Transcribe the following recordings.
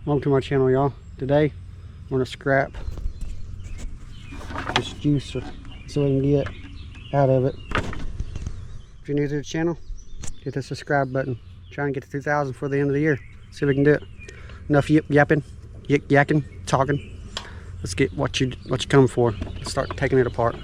Welcome to my channel, y'all. Today we're gonna scrap this juicer so we can get out of it. If you're new to the channel, hit the subscribe button. Trying to get to 2,000 for the end of the year. See if we can do it. Enough yapping, yakking, talking. Let's get what you come for. Let's start taking it apart.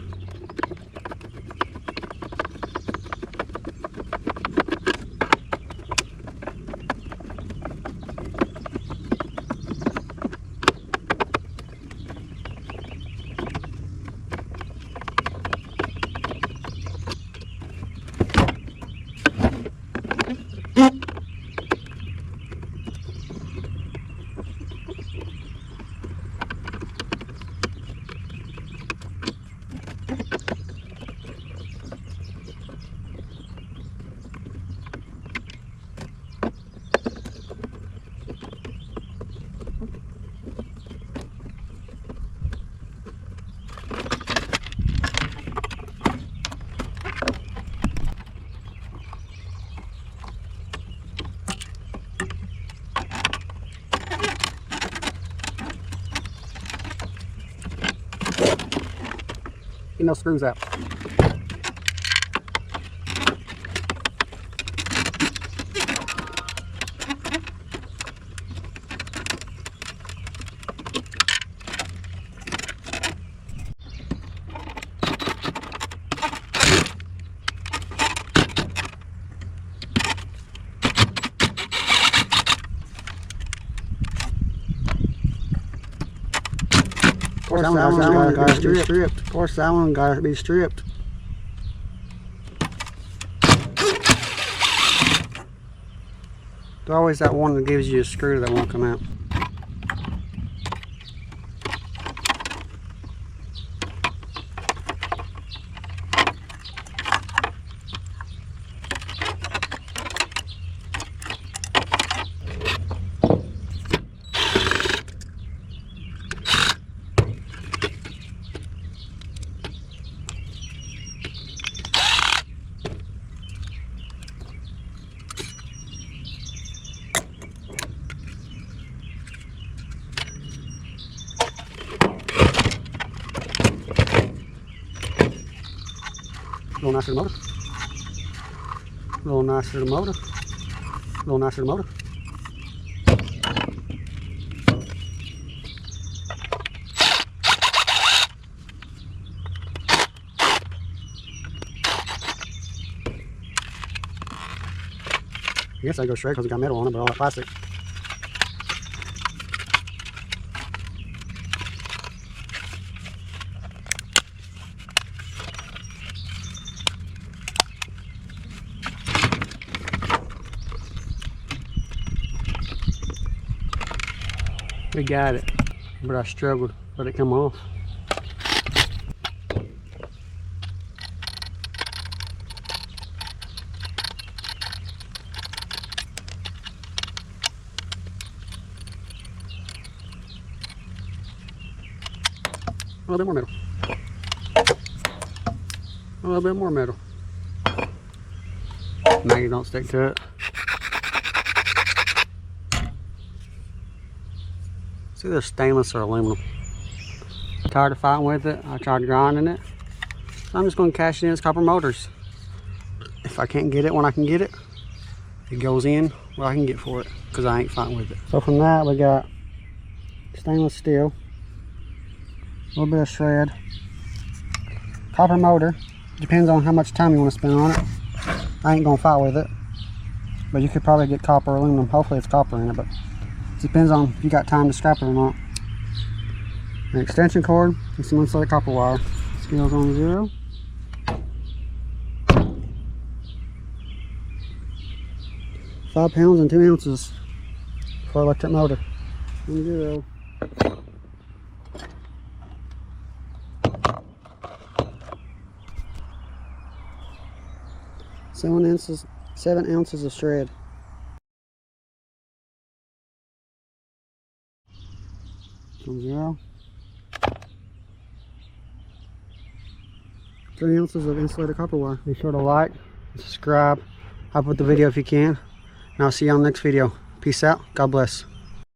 Get no screws out. Of course, that one gotta be stripped. Of course, that one gotta be stripped. There's always that one that gives you a screw that won't come out. A little nicer the motor. A little nicer the motor. A little nicer the motor. I guess I go straight because it got metal on it, but all that plastic. We got it, but I struggled to let it come off. A little bit more metal. A little bit more metal. Maggie don't stick to it. It's either stainless or aluminum. I'm tired of fighting with it. I tried grinding it. So I'm just going to cash it in as copper motors. If I can't get it when I can get it, it goes in what I can get for it because I ain't fighting with it. So from that we got stainless steel, a little bit of shred, copper motor. Depends on how much time you want to spend on it. I ain't going to fight with it, but you could probably get copper or aluminum. Hopefully it's copper in it, but depends on if you got time to scrap it or not. An extension cord and some insulated copper wire. Scales on 0. £5 and 2 ounces for electric motor. 0. Seven ounces of shred. From 0. 3 ounces of insulated copper wire. Be sure to like, subscribe, help with the video if you can, and I'll see you on the next video. Peace out. God bless.